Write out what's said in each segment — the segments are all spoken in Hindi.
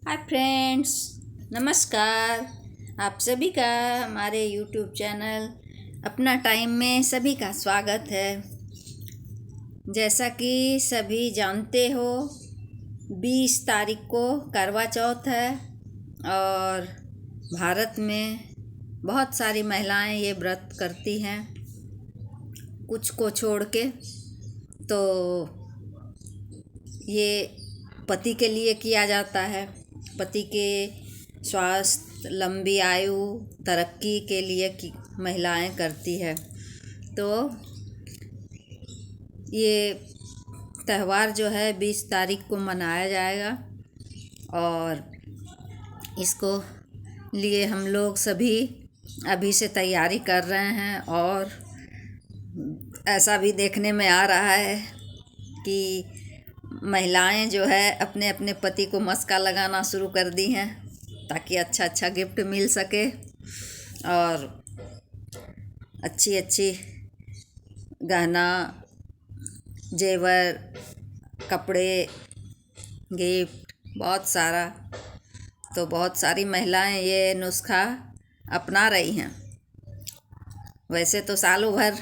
हाय फ्रेंड्स, नमस्कार। आप सभी का हमारे यूट्यूब चैनल अपना टाइम में सभी का स्वागत है। जैसा कि सभी जानते हो, 20 तारीख को करवा चौथ है और भारत में बहुत सारी महिलाएं ये व्रत करती हैं, कुछ को छोड़ के। तो ये पति के लिए किया जाता है, पति के स्वास्थ्य, लंबी आयु, तरक्की के लिए की महिलाएं करती है। तो ये त्यौहार जो है 20 तारीख को मनाया जाएगा और इसको लिए हम लोग सभी अभी से तैयारी कर रहे हैं। और ऐसा भी देखने में आ रहा है कि महिलाएं जो है अपने अपने पति को मस्का लगाना शुरू कर दी हैं ताकि अच्छा अच्छा गिफ्ट मिल सके और अच्छी अच्छी गहना, जेवर, कपड़े, गिफ्ट बहुत सारा। तो बहुत सारी महिलाएं ये नुस्खा अपना रही हैं। वैसे तो सालों भर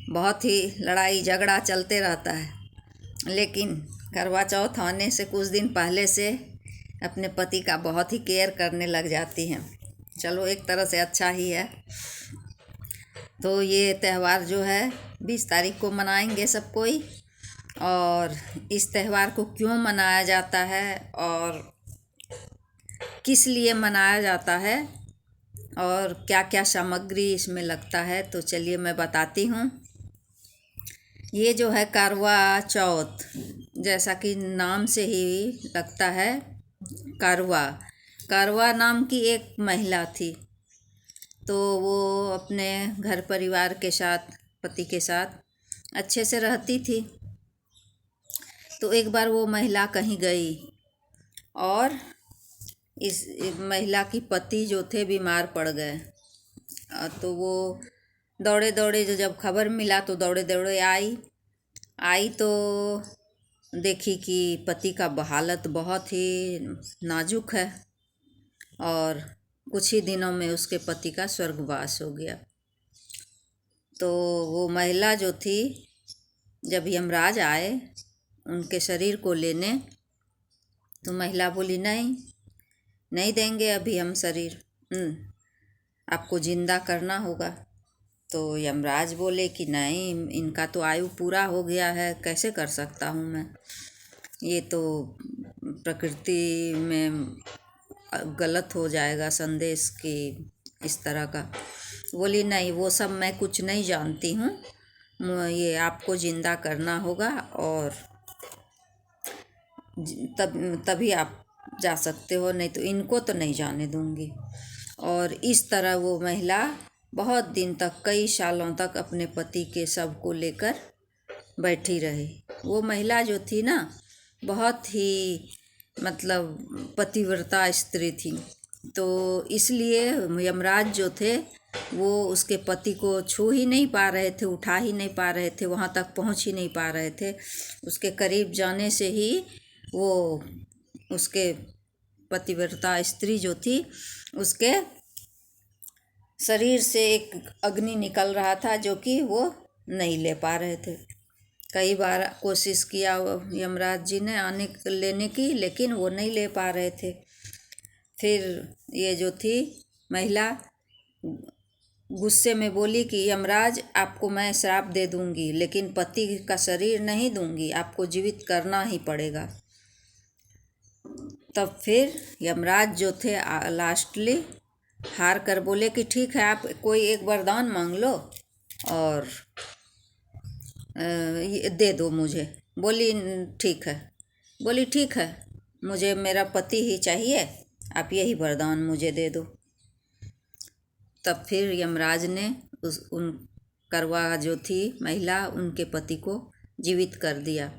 बहुत ही लड़ाई झगड़ा चलते रहता है, लेकिन करवा चौथ आने से कुछ दिन पहले से अपने पति का बहुत ही केयर करने लग जाती हैं। चलो, एक तरह से अच्छा ही है। तो ये त्यौहार जो है 20 तारीख को मनाएंगे सब कोई। और इस त्यौहार को क्यों मनाया जाता है और किस लिए मनाया जाता है और क्या क्या सामग्री इसमें लगता है, तो चलिए मैं बताती हूँ। ये जो है करवा चौथ, जैसा कि नाम से ही लगता है, करवा करवा नाम की एक महिला थी। तो वो अपने घर परिवार के साथ, पति के साथ अच्छे से रहती थी। तो एक बार वो महिला कहीं गई और इस महिला की पति जो थे बीमार पड़ गए। तो वो दौड़े दौड़े जो जब खबर मिला तो दौड़े दौड़े आई तो देखी कि पति का हालत बहुत ही नाजुक है और कुछ ही दिनों में उसके पति का स्वर्गवास हो गया। तो वो महिला जो थी, जब यमराज आए उनके शरीर को लेने, तो महिला बोली नहीं, नहीं देंगे अभी हम शरीर, आपको जिंदा करना होगा। तो यमराज बोले कि नहीं, इनका तो आयु पूरा हो गया है, कैसे कर सकता हूँ मैं, ये तो प्रकृति में गलत हो जाएगा संदेश की इस तरह का। बोली नहीं, वो सब मैं कुछ नहीं जानती हूँ, ये आपको जिंदा करना होगा और तभी आप जा सकते हो, नहीं तो इनको तो नहीं जाने दूंगी। और इस तरह वो महिला बहुत दिन तक, कई सालों तक अपने पति के शव को लेकर बैठी रही। वो महिला जो थी ना, बहुत ही मतलब पतिव्रता स्त्री थी। तो इसलिए यमराज जो थे वो उसके पति को छू ही नहीं पा रहे थे, उठा ही नहीं पा रहे थे, वहाँ तक पहुँच ही नहीं पा रहे थे। उसके करीब जाने से ही वो उसके पतिव्रता स्त्री जो थी, उसके शरीर से एक अग्नि निकल रहा था जो कि वो नहीं ले पा रहे थे। कई बार कोशिश किया यमराज जी ने लेने की, लेकिन वो नहीं ले पा रहे थे। फिर ये जो थी महिला गुस्से में बोली कि यमराज, आपको मैं श्राप दे दूंगी, लेकिन पति का शरीर नहीं दूंगी, आपको जीवित करना ही पड़ेगा। तब फिर यमराज जो थे लास्टली हार कर बोले कि ठीक है, आप कोई एक वरदान मांग लो और ये दे दो मुझे। बोली ठीक है, मुझे मेरा पति ही चाहिए, आप यही वरदान मुझे दे दो। तब फिर यमराज ने उन करवा जो थी महिला, उनके पति को जीवित कर दिया।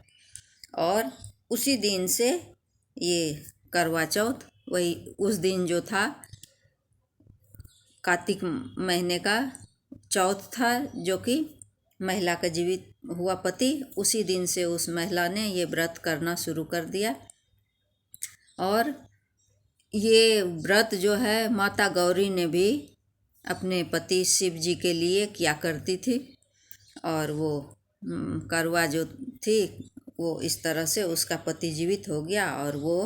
और उसी दिन से ये करवा चौथ, वही उस दिन जो था कार्तिक महीने का चौथ था, जो कि महिला का जीवित हुआ पति, उसी दिन से उस महिला ने ये व्रत करना शुरू कर दिया। और ये व्रत जो है माता गौरी ने भी अपने पति शिव जी के लिए किया करती थी। और वो करवा जो थी वो इस तरह से उसका पति जीवित हो गया और वो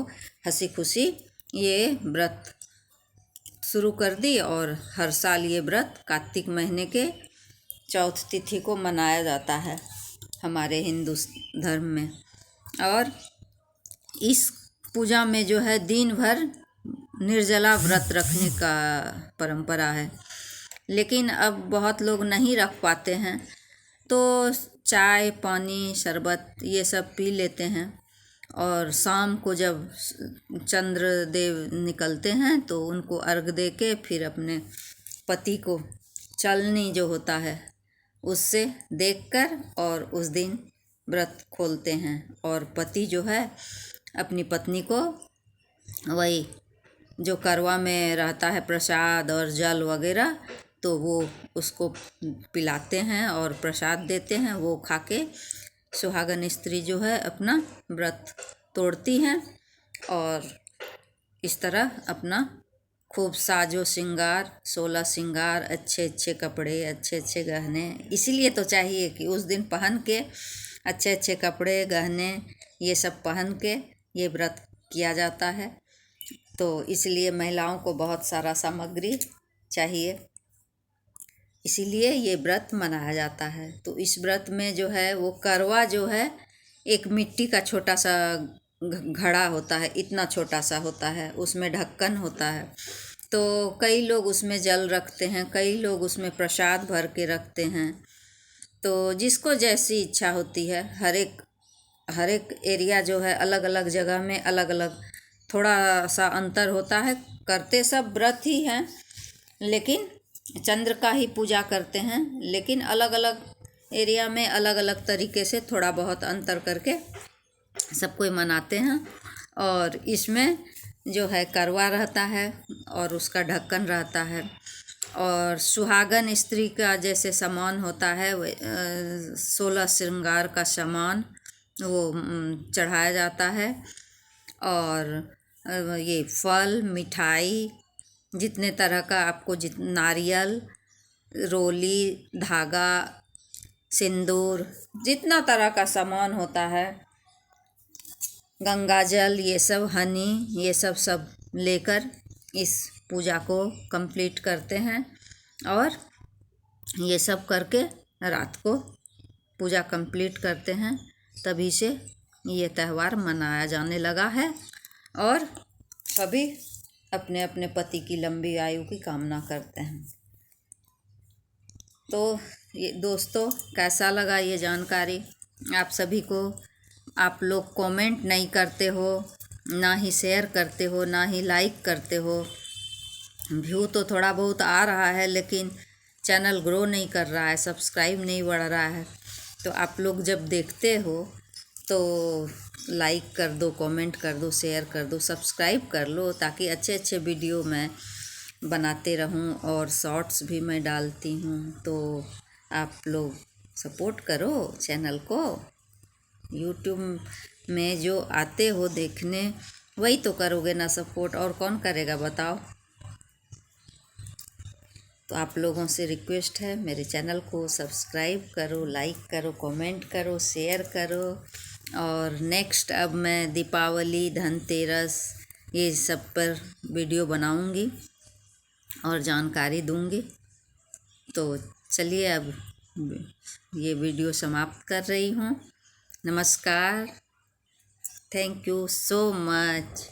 हंसी खुशी ये व्रत शुरू कर दी। और हर साल ये व्रत कार्तिक महीने के चौथ तिथि को मनाया जाता है हमारे हिंदू धर्म में। और इस पूजा में जो है दिन भर निर्जला व्रत रखने का परंपरा है। लेकिन अब बहुत लोग नहीं रख पाते हैं तो चाय पानी शरबत ये सब पी लेते हैं। और शाम को जब चंद्र देव निकलते हैं तो उनको अर्घ दे के फिर अपने पति को चलनी जो होता है उससे देखकर और उस दिन व्रत खोलते हैं। और पति जो है अपनी पत्नी को वही जो करवा में रहता है प्रसाद और जल वगैरह तो वो उसको पिलाते हैं और प्रसाद देते हैं। वो खा के सुहागन स्त्री जो है अपना व्रत तोड़ती हैं और इस तरह अपना खूब साजो श्रृंगार 16 श्रृंगार अच्छे अच्छे कपड़े अच्छे अच्छे गहने इसीलिए तो चाहिए कि उस दिन पहन के अच्छे अच्छे कपड़े गहने ये सब पहन के ये व्रत किया जाता है। तो इसलिए महिलाओं को बहुत सारा सामग्री चाहिए, इसीलिए ये व्रत मनाया जाता है। तो इस व्रत में जो है वो करवा जो है एक मिट्टी का छोटा सा घड़ा होता है, इतना छोटा सा होता है, उसमें ढक्कन होता है। तो कई लोग उसमें जल रखते हैं, कई लोग उसमें प्रसाद भर के रखते हैं। तो जिसको जैसी इच्छा होती है हर एक एरिया जो है अलग अलग जगह में अलग अलग थोड़ा सा अंतर होता है। करते सब व्रत ही हैं लेकिन चंद्र का ही पूजा करते हैं, लेकिन अलग अलग एरिया में अलग अलग तरीके से थोड़ा बहुत अंतर करके सब कोई मनाते हैं। और इसमें जो है करवा रहता है और उसका ढक्कन रहता है और सुहागन स्त्री का जैसे सामान होता है 16 श्रृंगार का सामान वो चढ़ाया जाता है। और ये फल मिठाई जितने तरह का आपको नारियल रोली धागा सिंदूर जितना तरह का सामान होता है गंगा जल ये सब हनी ये सब लेकर इस पूजा को कंप्लीट करते हैं। और ये सब करके रात को पूजा कंप्लीट करते हैं, तभी से ये त्यौहार मनाया जाने लगा है। और सभी अपने अपने पति की लंबी आयु की कामना करते हैं। तो ये दोस्तों कैसा लगा ये जानकारी आप सभी को? आप लोग कमेंट नहीं करते हो, ना ही शेयर करते हो, ना ही लाइक करते हो। व्यू तो थोड़ा बहुत आ रहा है लेकिन चैनल ग्रो नहीं कर रहा है, सब्सक्राइब नहीं बढ़ रहा है। तो आप लोग जब देखते हो तो लाइक कर दो, कमेंट कर दो, शेयर कर दो, सब्सक्राइब कर लो ताकि अच्छे अच्छे वीडियो मैं बनाते रहूं और शॉर्ट्स भी मैं डालती हूं। तो आप लोग सपोर्ट करो चैनल को। यूट्यूब में जो आते हो देखने वही तो करोगे ना सपोर्ट, और कौन करेगा बताओ? तो आप लोगों से रिक्वेस्ट है मेरे चैनल को सब्सक्राइब करो, लाइक करो, कमेंट करो, शेयर करो। और नेक्स्ट अब मैं दीपावली धनतेरस ये सब पर वीडियो बनाऊंगी और जानकारी दूंगी। तो चलिए अब ये वीडियो समाप्त कर रही हूँ। नमस्कार, थैंक यू सो मच।